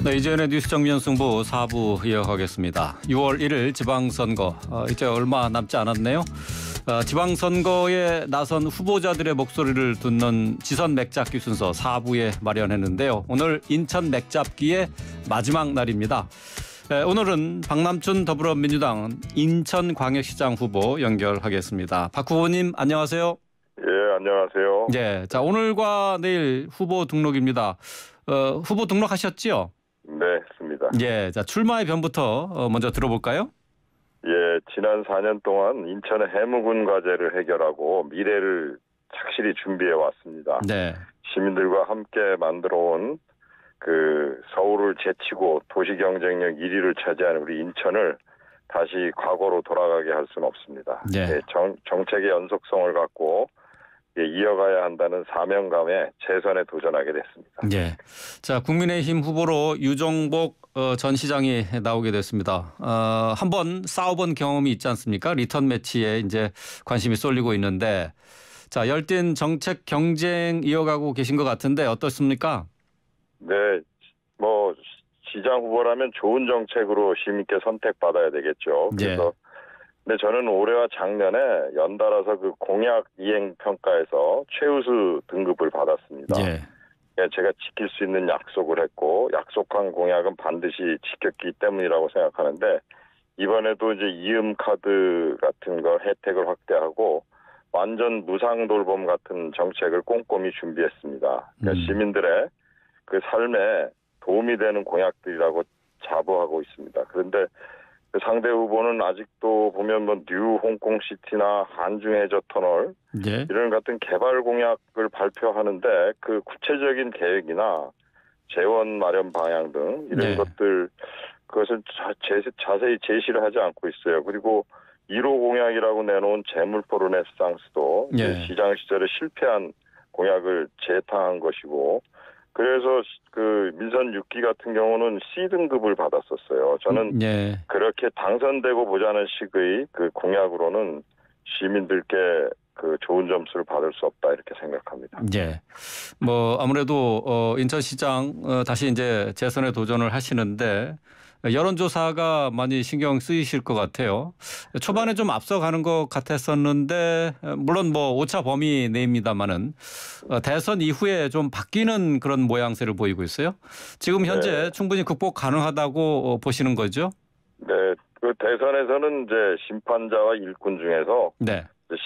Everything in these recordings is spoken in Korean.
네, 이재현의 뉴스 정면 승부 4부 이어가겠습니다. 6월 1일 지방선거 이제 얼마 남지 않았네요. 지방선거에 나선 후보자들의 목소리를 듣는 지선 맥잡기 순서 4부에 마련했는데요. 오늘 인천 맥잡기의 마지막 날입니다. 오늘은 박남춘 더불어민주당 인천광역시장 후보 연결하겠습니다. 박 후보님 안녕하세요. 예, 안녕하세요. 네, 자 오늘과 내일 후보 등록입니다. 후보 등록하셨지요? 네, 했습니다. 예, 자 출마의 변부터 먼저 들어볼까요? 예, 지난 4년 동안 인천의 해묵은 과제를 해결하고 미래를 착실히 준비해 왔습니다. 네. 시민들과 함께 만들어온 서울을 제치고 도시 경쟁력 1위를 차지하는 우리 인천을 다시 과거로 돌아가게 할 수는 없습니다. 네. 예, 정책의 연속성을 갖고 이어가야 한다는 사명감에 재선에 도전하게 됐습니다. 예. 자, 국민의힘 후보로 유정복 전 시장이 나오게 됐습니다. 한번 싸워본 경험이 있지 않습니까? 리턴 매치에 이제 관심이 쏠리고 있는데, 자, 열띤 정책 경쟁 이어가고 계신 것 같은데 어떻습니까? 네, 뭐 시장 후보라면 좋은 정책으로 시민께 선택받아야 되겠죠. 그래서 근데 저는 올해와 작년에 연달아서 공약 이행 평가에서 최우수 등급을 받았습니다. 예. 제가 지킬 수 있는 약속을 했고 약속한 공약은 반드시 지켰기 때문이라고 생각하는데 이번에도 이제 이음 카드 같은 거 혜택을 확대하고 완전 무상 돌봄 같은 정책을 꼼꼼히 준비했습니다. 그러니까 시민들의 삶에 도움이 되는 공약들이라고 자부하고 있습니다. 그런데 상대 후보는 아직도 보면 뉴 홍콩시티나 한중해저터널 이런 같은 개발 공약을 발표하는데 구체적인 계획이나 재원 마련 방향 등 이런 것들 그것을 자세히 제시를 하지 않고 있어요. 그리고 1호 공약이라고 내놓은 재물포 르네상스도 시장 시절에 실패한 공약을 재탕한 것이고 그래서 민선 6기 같은 경우는 C등급을 받았었어요. 저는 그렇게 당선되고 보자는 식의 공약으로는 시민들께 좋은 점수를 받을 수 없다 이렇게 생각합니다. 예. 뭐 아무래도 인천시장 다시 이제 재선에 도전을 하시는데 여론조사가 많이 신경 쓰이실 것 같아요. 초반에 좀 앞서가는 것 같았었는데 물론 뭐 오차 범위 내입니다만은 대선 이후에 좀 바뀌는 그런 모양새를 보이고 있어요. 지금 현재 충분히 극복 가능하다고 보시는 거죠? 네. 대선에서는 이제 심판자와 일꾼 중에서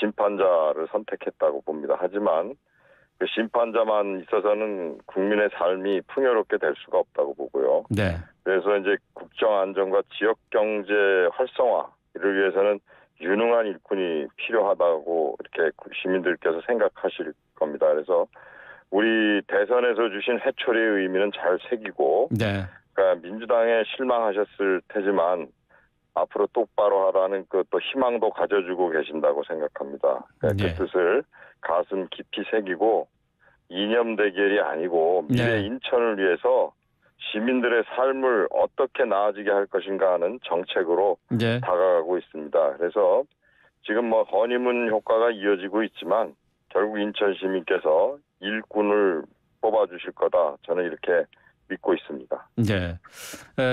심판자를 선택했다고 봅니다. 하지만 심판자만 있어서는 국민의 삶이 풍요롭게 될 수가 없다고 보고요. 그래서 이제 국정 안정과 지역 경제 활성화를 위해서는 유능한 일꾼이 필요하다고 이렇게 시민들께서 생각하실 겁니다. 그래서 우리 대선에서 주신 해초리의 의미는 잘 새기고, 그러니까 민주당에 실망하셨을 테지만 앞으로 똑바로 하라는 또 희망도 가져주고 계신다고 생각합니다. 그 뜻을 가슴 깊이 새기고 이념 대결이 아니고 미래 인천을 위해서 시민들의 삶을 어떻게 나아지게 할 것인가 하는 정책으로 다가가고 있습니다. 그래서 지금 허니문 효과가 이어지고 있지만 결국 인천 시민께서 일꾼을 뽑아주실 거다. 저는 이렇게 믿고 있습니다. 네.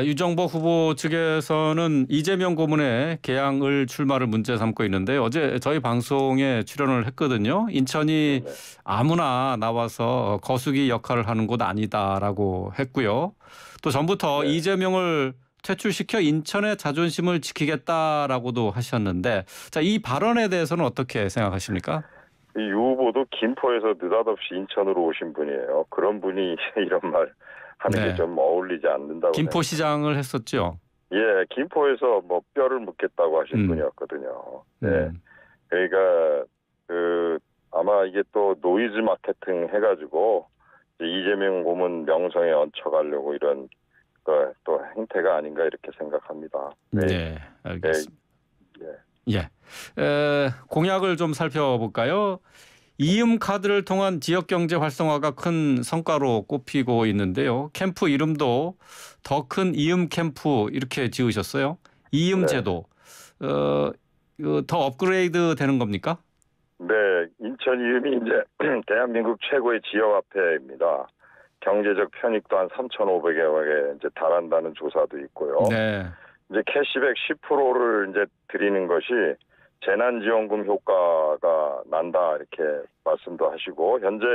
유정복 후보 측에서는 이재명 고문의 개항을 출마를 문제 삼고 있는데 어제 저희 방송에 출연을 했거든요. 인천이 아무나 나와서 거수기 역할을 하는 곳 아니다라고 했고요. 또 전부터 이재명을 퇴출시켜 인천의 자존심을 지키겠다라고도 하셨는데 자, 이 발언에 대해서는 어떻게 생각하십니까? 이 후보도 김포에서 느닷없이 인천으로 오신 분이에요. 그런 분이 이런 말 하는 게 좀 어울리지 않는다고. 김포시장을 했었죠. 예, 김포에서 뼈를 묻겠다고 하신 분이었거든요. 네, 그러니까 아마 이게 또 노이즈 마케팅 해가지고 이재명 고문 명성에 얹혀가려고 이런 또 행태가 아닌가 이렇게 생각합니다. 네, 알겠습니다. 공약을 좀 살펴볼까요? 이음 카드를 통한 지역 경제 활성화가 큰 성과로 꼽히고 있는데요. 캠프 이름도 더 큰 이음 캠프 이렇게 지으셨어요. 이음 제도 더 업그레이드 되는 겁니까? 네, 인천 이음이 이제 대한민국 최고의 지역화폐입니다. 경제적 편익도 한 3,500억에 이제 달한다는 조사도 있고요. 네. 이제 캐시백 10%를 이제 드리는 것이 재난지원금 효과가 난다 이렇게 말씀도 하시고 현재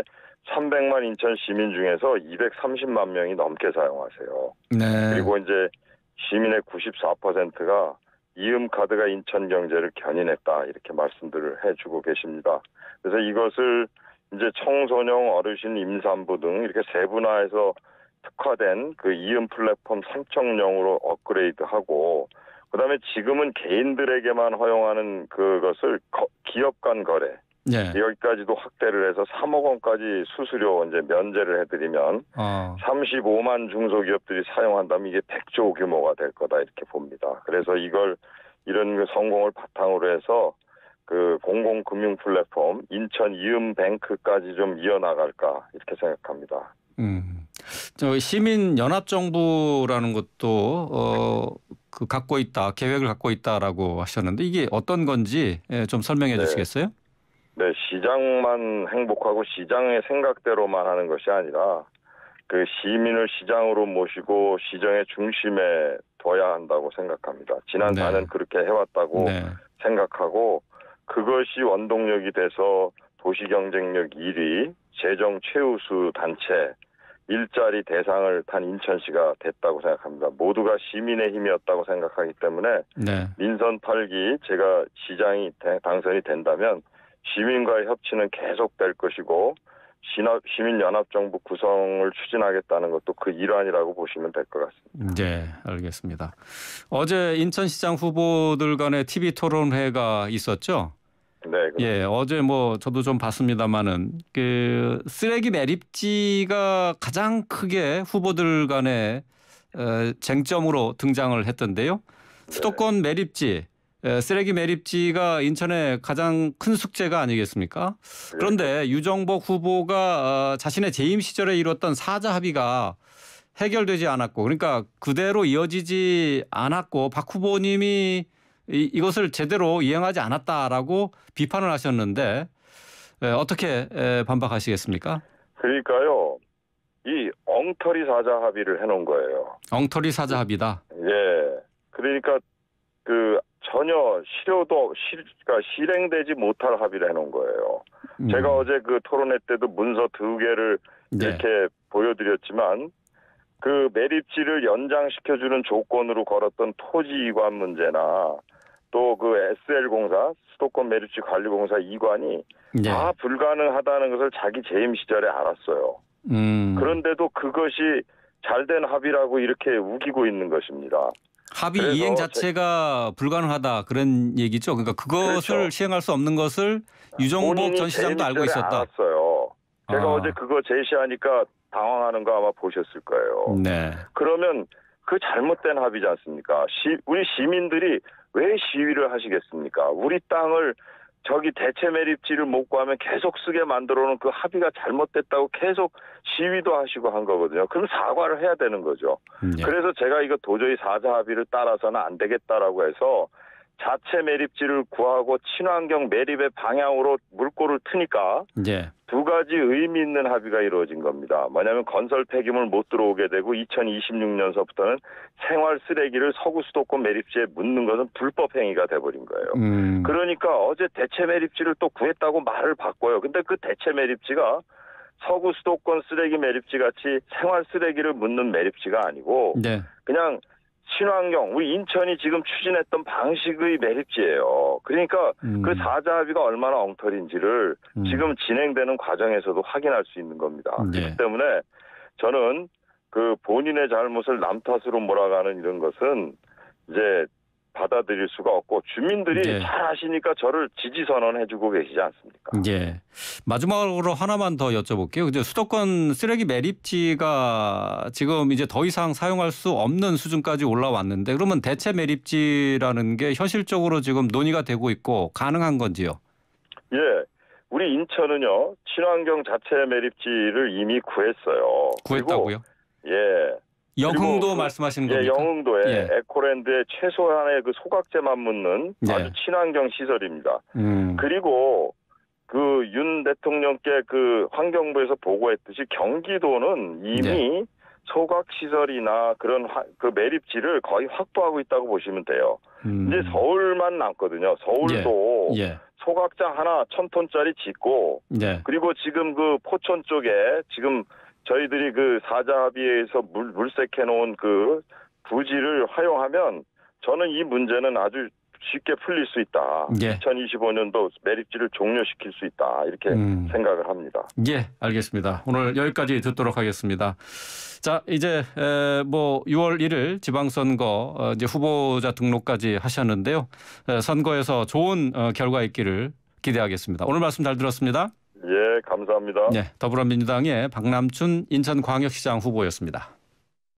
300만 인천 시민 중에서 230만 명이 넘게 사용하세요. 네. 그리고 이제 시민의 94%가 이음 카드가 인천 경제를 견인했다 이렇게 말씀들을 해주고 계십니다. 그래서 이것을 이제 청소년, 어르신, 임산부 등 이렇게 세분화해서 특화된 그 이음 플랫폼 3.0으로 업그레이드하고 그다음에 지금은 개인들에게만 허용하는 그것을 기업 간 거래 네. 여기까지도 확대를 해서 3억 원까지 수수료 이제 면제를 해드리면 35만 중소기업들이 사용한다면 이게 100조 규모가 될 거다 이렇게 봅니다. 그래서 이런 그 성공을 바탕으로 해서 그 공공금융 플랫폼 인천 이음뱅크까지 좀 이어나갈까 이렇게 생각합니다. 저 시민연합정부라는 것도 그 갖고 있다, 계획을 갖고 있다라고 하셨는데 이게 어떤 건지 좀 설명해 주시겠어요? 네, 시장만 행복하고 시장의 생각대로만 하는 것이 아니라 그 시민을 시장으로 모시고 시정의 중심에 둬야 한다고 생각합니다. 지난 4년 그렇게 해왔다고 생각하고 그것이 원동력이 돼서 도시경쟁력 1위, 재정 최우수 단체, 일자리 대상을 탄 인천시가 됐다고 생각합니다. 모두가 시민의 힘이었다고 생각하기 때문에 민선 8기 제가 시장이 당선이 된다면 시민과의 협치는 계속될 것이고 시민연합정부 구성을 추진하겠다는 것도 그 일환이라고 보시면 될 것 같습니다. 네, 알겠습니다. 어제 인천시장 후보들 간의 TV 토론회가 있었죠? 네. 그렇습니다. 예, 어제 뭐 저도 좀 봤습니다만은 그 쓰레기 매립지가 가장 크게 후보들 간의 쟁점으로 등장을 했던데요. 수도권 매립지, 쓰레기 매립지가 인천의 가장 큰 숙제가 아니겠습니까? 그런데 유정복 후보가 자신의 재임 시절에 이뤘던 사자 합의가 해결되지 않았고 그러니까 그대로 이어지지 않았고 박 후보님이 이것을 제대로 이행하지 않았다라고 비판을 하셨는데 어떻게 반박하시겠습니까? 그러니까요. 이 엉터리 사자 합의를 해놓은 거예요. 엉터리 사자 합의다. 예. 그러니까 그 전혀 그러니까 실행되지 못할 합의를 해놓은 거예요. 제가 어제 그 토론회 때도 문서 2개를 이렇게 보여드렸지만 그 매립지를 연장시켜주는 조건으로 걸었던 토지 이관 문제나 또 그 SL공사 수도권 매립지 관리공사 이관이 다 불가능하다는 것을 자기 재임 시절에 알았어요. 그런데도 그것이 잘된 합의라고 이렇게 우기고 있는 것입니다. 합의 이행 자체가 불가능하다 그런 얘기죠. 그러니까 그것을 시행할 수 없는 것을 유정복 전 시장도 알고 있었다. 알았어요. 제가 어제 그거 제시하니까 당황하는 거 아마 보셨을 거예요. 네. 그러면 그 잘못된 합의지 않습니까? 우리 시민들이 왜 시위를 하시겠습니까? 우리 땅을 저기 대체 매립지를 못 구하면 계속 쓰게 만들어 놓은 그 합의가 잘못됐다고 계속 시위도 하시고 한 거거든요. 그럼 사과를 해야 되는 거죠. 그래서 제가 이거 도저히 사자 합의를 따라서는 안 되겠다라고 해서 자체 매립지를 구하고 친환경 매립의 방향으로 물꼬를 트니까 두 가지 의미 있는 합의가 이루어진 겁니다. 뭐냐면 건설 폐기물 못 들어오게 되고 2026년서부터는 생활 쓰레기를 서구 수도권 매립지에 묻는 것은 불법 행위가 돼버린 거예요. 그러니까 어제 대체 매립지를 또 구했다고 말을 바꿔요. 근데 그 대체 매립지가 서구 수도권 쓰레기 매립지 같이 생활 쓰레기를 묻는 매립지가 아니고 그냥 친환경, 우리 인천이 지금 추진했던 방식의 매립지예요. 그러니까 그 사자 합의가 얼마나 엉터리인지를 지금 진행되는 과정에서도 확인할 수 있는 겁니다. 그렇기 때문에 저는 그 본인의 잘못을 남 탓으로 몰아가는 이런 것은 이제 받아들일 수가 없고 주민들이 잘 아시니까 저를 지지 선언해주고 계시지 않습니까? 예. 마지막으로 하나만 더 여쭤볼게요. 이제 수도권 쓰레기 매립지가 지금 이제 더 이상 사용할 수 없는 수준까지 올라왔는데 그러면 대체 매립지라는 게 현실적으로 지금 논의가 되고 있고 가능한 건지요? 예. 우리 인천은요. 친환경 자체 매립지를 이미 구했어요. 구했다고요? 예. 영흥도 말씀하시는 겁니까? 영흥도에 에코랜드에 최소한의 그 소각제만 묻는 아주 친환경 시설입니다. 그리고 그 윤 대통령께 그 환경부에서 보고했듯이 경기도는 이미 네. 소각 시설이나 그런 그 매립지를 거의 확보하고 있다고 보시면 돼요. 이제 서울만 남거든요. 서울도 예. 소각장 하나 1,000톤짜리 짓고 네. 그리고 지금 그 포천 쪽에 지금 저희들이 그 사자합의에서 물색해 놓은 그 부지를 활용하면 저는 이 문제는 아주 쉽게 풀릴 수 있다. 예. 2025년도 매립지를 종료시킬 수 있다. 이렇게 생각을 합니다. 예, 알겠습니다. 오늘 여기까지 듣도록 하겠습니다. 자, 이제 뭐 6월 1일 지방선거 이제 후보자 등록까지 하셨는데요. 선거에서 좋은 결과 있기를 기대하겠습니다. 오늘 말씀 잘 들었습니다. 예, 감사합니다. 네, 더불어민주당의 박남춘 인천광역시장 후보였습니다.